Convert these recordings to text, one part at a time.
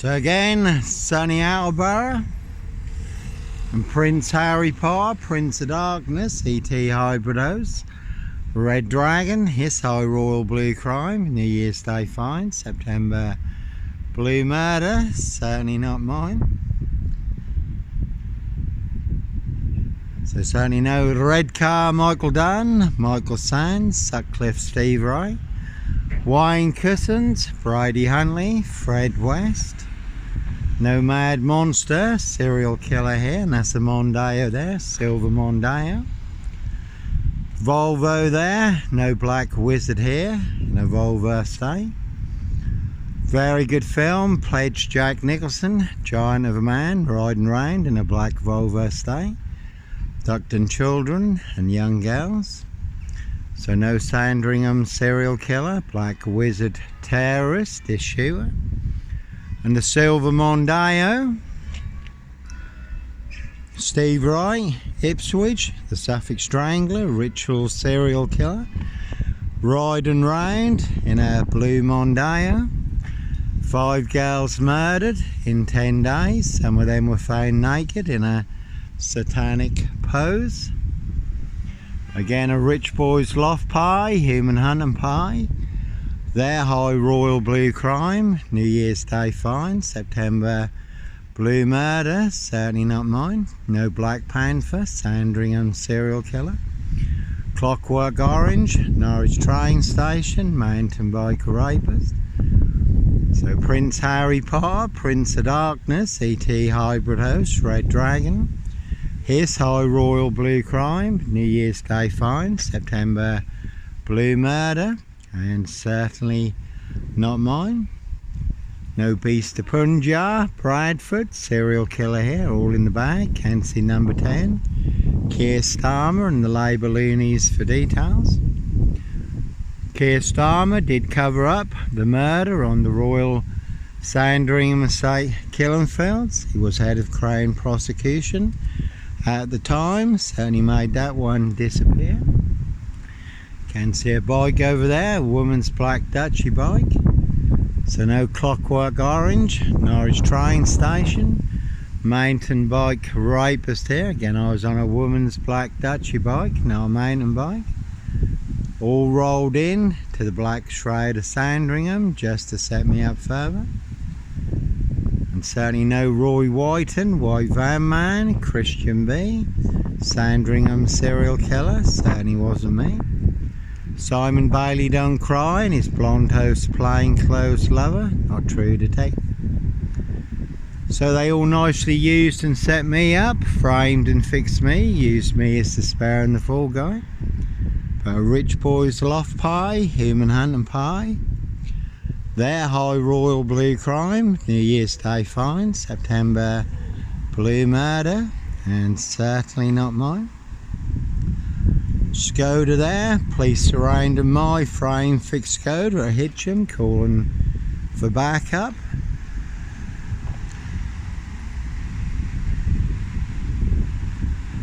So again, sunny Attleborough and Prince Harry Potter, Prince of Darkness, ET Hybrid House, Red Dragon, His High Royal Blue Crime, New Year's Day Fine, September Blue Murder, certainly not mine. So certainly no Red Car, Michael Dunn, Michael Sands, Sutcliffe Steve Ray, Wayne Cousins, Brady Huntley, Fred West. No Mad Monster, serial killer here, and that's a Mondeo there, silver Mondeo. Volvo there, no Black Wizard here, no Volvo stay. Very good film, Pledge Jack Nicholson, giant of a man, riding round in a black Volvo stay. Abducting children and young girls. So no Sandringham serial killer, Black Wizard terrorist, this shooter. And the silver Mondeo, Steve Wright, Ipswich, the Suffolk Strangler, ritual serial killer, riding round in a blue Mondeo. 5 girls murdered in 10 days, some of them were found naked in a satanic pose. Again, a rich boy's loft pie, human hunting pie. Their High Royal Blue Crime, New Year's Day Fine, September Blue Murder, certainly not mine. No Black Panther, Sandringham serial killer. Clockwork Orange, Norwich train station, mountain bike rapist. So Prince Harry Potter, Prince of Darkness, ET Hybrid House, Red Dragon. His High Royal Blue Crime, New Year's Day Fine, September Blue Murder. And certainly not mine. No Beast of Punjab, Bradford, serial killer here, all in the bag. Can't see number 10. Keir Starmer and the Labour loonies for details. Keir Starmer did cover up the murder on the Royal Sandringham estate killing fields. He was head of Crown prosecution at the time, certainly made that one disappear. Can see a bike over there, a woman's black Dutchy bike. So no Clockwork Orange, Norwich train station, mountain bike rapist here. Again, I was on a woman's black Dutchy bike, no mountain bike. All rolled in to the Black Shroud of Sandringham just to set me up further. And certainly no Roy Whiten, White Van Man, Christian B, Sandringham serial killer, certainly wasn't me. Simon Bailey don't cry and his blonde host plainclothes lover, not true detective. So they all nicely used and set me up, framed and fixed me, used me as the spare and the fall guy. But a rich boy's loft pie, human hunting pie. Their High Royal Blue Crime, New Year's Day Fine, September Blue Murder, and certainly not mine. Skoda there, police surrounding my frame fixed Skoda at Hitchin, calling for backup.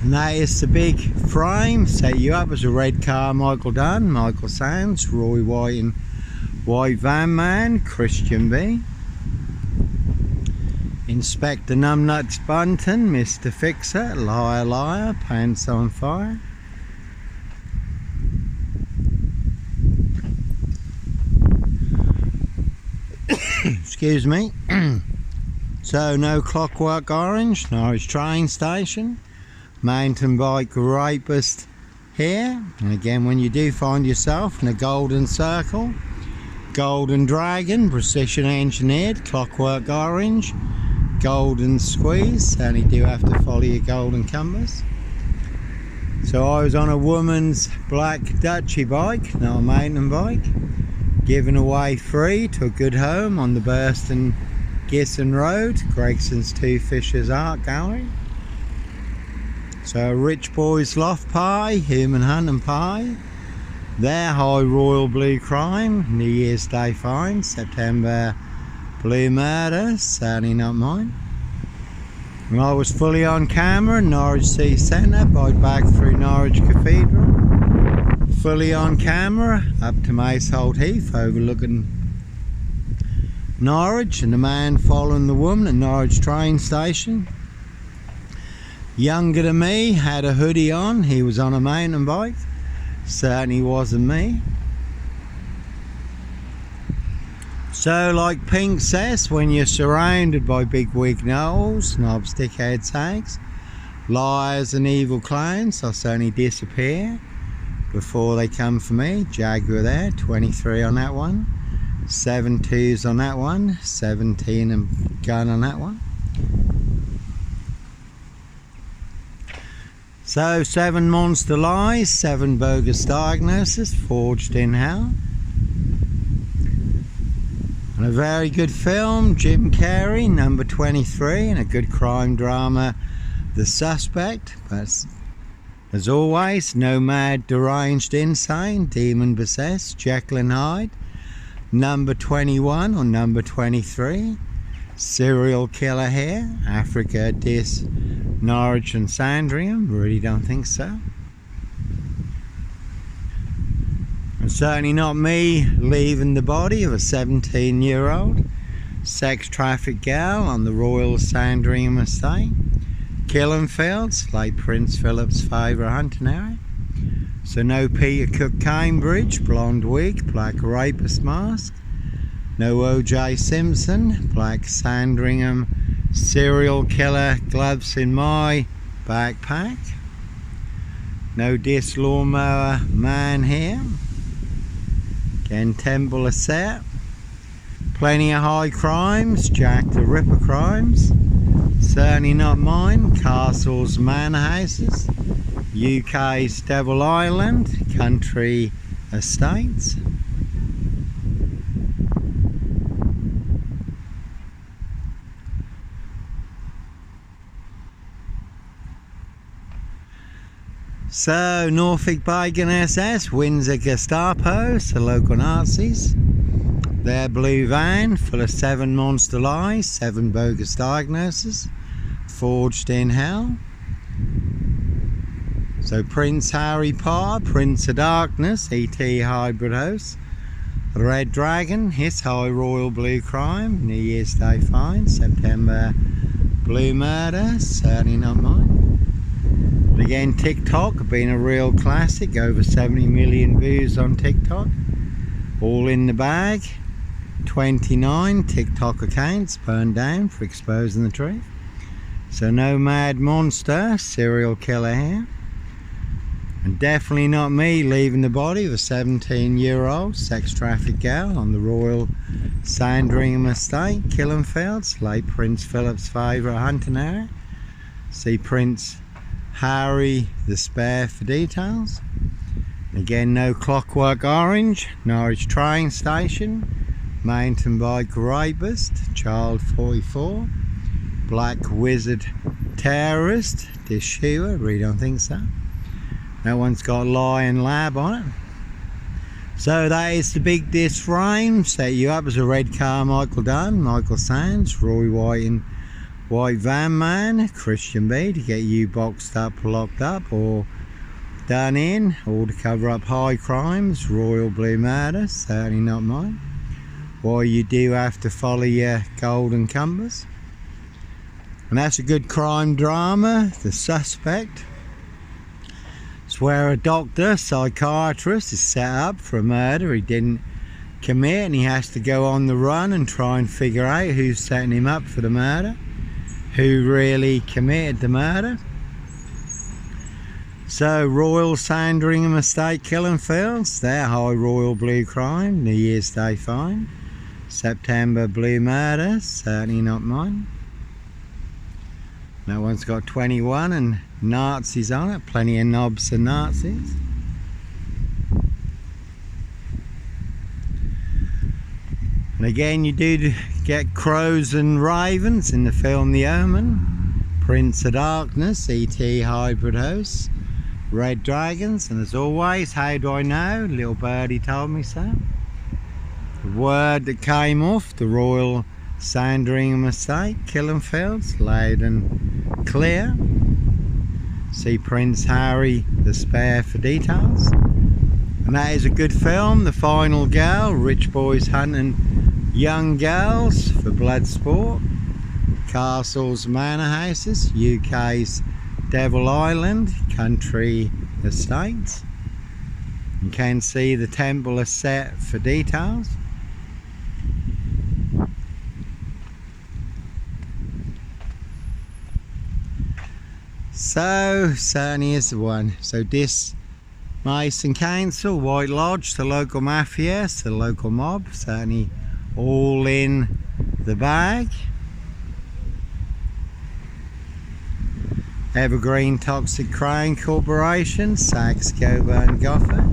And that is the big frame, set you up as a red car, Michael Dunn, Michael Sands, Roy White and White Van Man, Christian B. Inspector Numbnuts Bunton, Mr. Fixer, Liar Liar, Pants on Fire. Excuse me. So no Clockwork Orange, Norwich train station, mountain bike rapist here. And again, when you do find yourself in a golden circle, golden dragon, precision engineered, Clockwork Orange, golden squeeze, certainly do have to follow your golden compass. So I was on a woman's black Dutchy bike, not a mountain bike, given away free to a good home on the Burston Gisson Road, Gregson's Two Fishers Art Gallery. So a rich boy's loft pie, human hunting pie. Their High Royal Blue Crime, New Year's Day Fine, September Blue Murder, certainly not mine. When I was fully on camera in Norwich City Centre, bike back through Norwich Cathedral. Fully on camera up to Maceholt Heath, overlooking Norwich, and the man following the woman at Norwich train station. Younger than me, had a hoodie on, he was on a mountain bike. Certainly wasn't me. So like Pink says, when you're surrounded by big wig gnolls, knobs, dickheads, hags, liars and evil clowns, I'll certainly disappear before they come for me. Jaguar there, 23 on that one, 7 twos on that one, 17 and gun on that one. So 7 monster lies, 7 bogus diagnoses, forged in hell. And a very good film, Jim Carrey, number 23, and a good crime drama, The Suspect. But as always, no mad, deranged, insane, demon possessed, Jekyll and Hyde, number 21 or number 23. Serial killer here, Africa, Dis, Norwich and Sandringham. Really don't think so. And certainly not me leaving the body of a 17-year-old sex trafficked gal on the Royal Sandringham estate, Killenfields, late Prince Philip's favourite hunting area. So no Peter Cook Cambridge, blonde wig, black rapist mask. No O.J. Simpson, black Sandringham serial killer gloves in my backpack. No Dis lawnmower man here. Again, Temple of Set. Plenty of high crimes, Jack the Ripper crimes. Certainly not mine. Castles, manor houses. UK's Devil Island, country estates. So, Norfolk Bacon SS, Windsor Gestapo, so local Nazis. Their blue van, full of 7 monster lies, 7 bogus diagnoses, forged in hell. So, Prince Harry Potter, Prince of Darkness, E.T. hybrid host. Red Dragon, his high royal blue crime, New Year's Day find, September blue murder, certainly not mine. But again, TikTok being a real classic, over 70 million views on TikTok, all in the bag. 29 TikTok accounts burned down for exposing the truth. So no mad monster serial killer here, and definitely not me leaving the body of a 17-year-old sex trafficked gal on the Royal Sandringham estate, Killenfields, late Prince Philip's favourite hunting area. See Prince Harry the Spare for details. Again, no Clockwork Orange, Norwich train station, mountain bike rapist, child 44, black wizard terrorist, Dishua, really don't think so. That one's got Lion Lab on it. So that is the big Dis frame, set you up as a red Carmichael Dunn, Michael Sands, Roy White and White Van Man, Christian B, to get you boxed up, locked up, or done in, or to cover up high crimes, Royal Blue Murder, certainly not mine. Why you do have to follow your golden compass. And that's a good crime drama, The Suspect. It's where a doctor, psychiatrist is set up for a murder he didn't commit, and he has to go on the run and try and figure out who's setting him up for the murder, who really committed the murder. So Royal Sandringham Estate, Killenfields, their high royal blue crime, New Year's Day find, September blue murder, certainly not mine. That one's got 21 and Nazis on it, plenty of knobs and Nazis. And again, you do get crows and ravens in the film The Omen, Prince of Darkness, E.T. hybrid hosts, Red Dragons, and as always, how do I know? Little birdie told me so. The word that came off the Royal Sandringham Estate, Killenfields, loud and clear. See Prince Harry the Spare for details. And that is a good film, The Final Girl, rich boys hunting young girls for blood sport, castles, manor houses, UK's Devil Island country estates. You can see the temple is set for details. So certainly is the one. So this Mason Council, White Lodge, the local mafia, the local mob, certainly all in the bag. Evergreen Toxic Crane Corporation, Saks Coburn Gotha,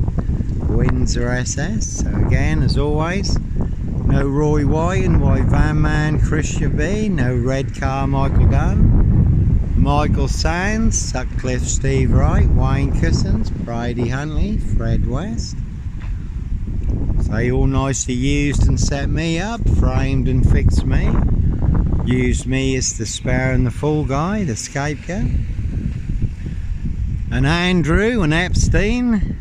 Windsor SS. So again, as always, no Roy White and White Van Man Christian B, no Red Carmichael Dunn, Michael Sands, Sutcliffe Steve Wright, Wayne Cousins, Brady Huntley, Fred West. So they all nicely used and set me up, framed and fixed me. Used me as the spare and the fool guy, the scapegoat. And Andrew and Epstein,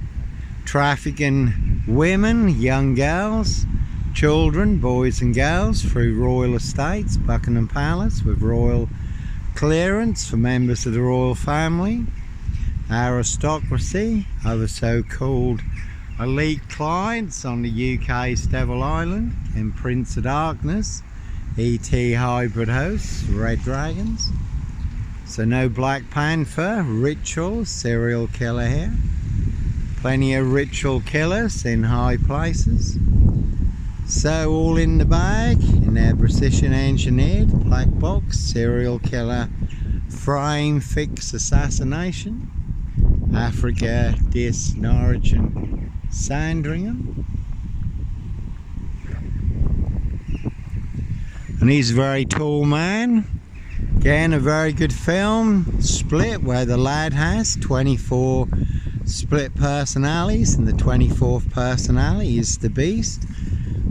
trafficking women, young girls, children, boys and girls through royal estates, Buckingham Palace, with royal clearance for members of the royal family, aristocracy, other so-called elite clients on the UK's Devil Island, and Prince of Darkness, ET hybrid hosts, Red Dragons. So no Black Panther, ritual, serial killer here. Plenty of ritual killers in high places. So all in the bag, in their precision engineered black box, serial killer, frame, fix, assassination. Africa, Dis, Norwich and Sandringham. And he's a very tall man. Again, a very good film, Split, where the lad has 24 split personalities, and the 24th personality is the Beast,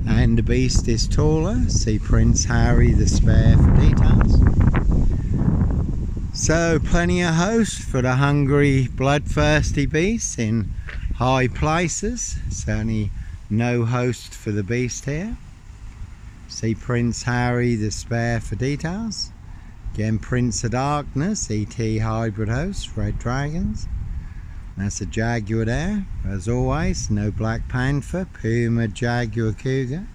and the Beast is taller. See Prince Harry the Spare for details. So plenty of hosts for the hungry, bloodthirsty beasts in high places. Certainly no host for the Beast here. See Prince Harry the Spare for details. Again, Prince of Darkness, ET hybrid host, Red Dragons. That's a Jaguar there. As always, no Black Panther, Puma, Jaguar, Cougar.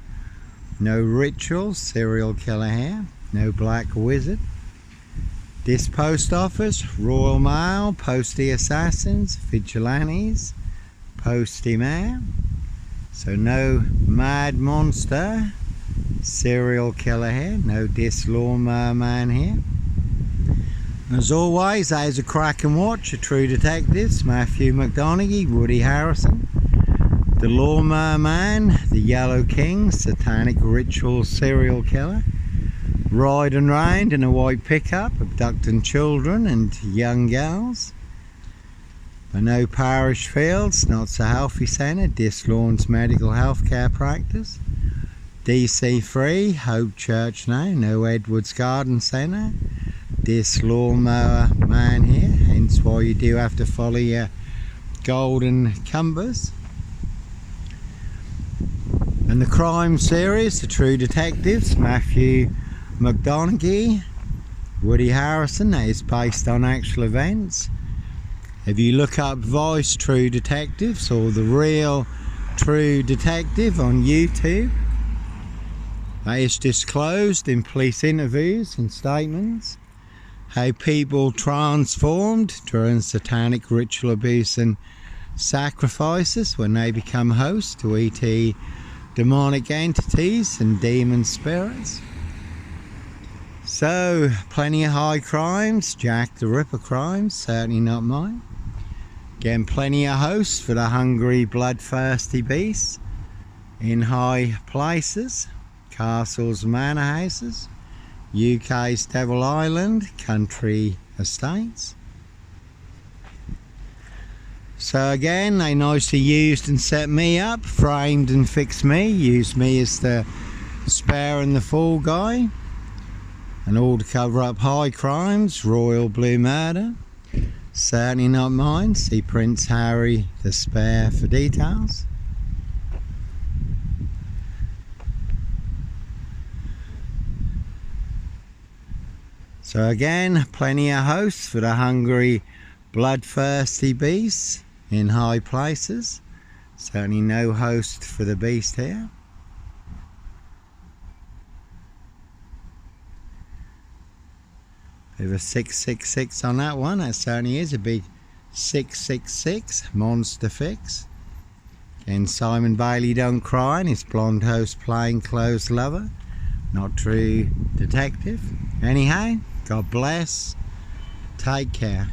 No Ritual, serial killer here. No Black Wizard. This post office, Royal Mail, Postie Assassins, Vigilantes, Postie Mayor. So no Mad Monster, serial killer here. No Dis Lawnmower Man here. As always, there's a cracking watch, a True Detectives, Matthew McConaughey, Woody Harrison, the Lawnmower Man, the Yellow King, Satanic Ritual Serial Killer, Ride and Round in a white pickup, abducting children and young girls. I know Parish Fields, Not So Healthy Centre, Dis Lawns Medical Healthcare Practice, DC Free, Hope Church now, no Edwards Garden Centre, this Lawnmower Man here, hence why you do have to follow your golden compass. And the crime series, the True Detectives, Matthew McConaughey, Woody Harrison, that is based on actual events. If you look up Vice True Detectives or The Real True Detective on YouTube, that is disclosed in police interviews and statements how people transformed during satanic ritual abuse and sacrifices when they become hosts to ET demonic entities and demon spirits. So plenty of high crimes, Jack the Ripper crimes, certainly not mine. Again, plenty of hosts for the hungry, bloodthirsty beasts in high places, castles, manor houses, UK's Devil Island country estates. So again, they nicely used and set me up, framed and fixed me, used me as the spare and the fool guy, and all to cover up high crimes, royal blue murder. Certainly not mine. See Prince Harry the Spare for details. So again, plenty of hosts for the hungry, bloodthirsty beasts in high places. Certainly no host for the beast here. Bit of a 666 on that one. That certainly is a big 666 monster fix. Again, Simon Bailey don't cry, and his blonde host plainclothes lover, not true detective. Anyhow, God bless. Take care.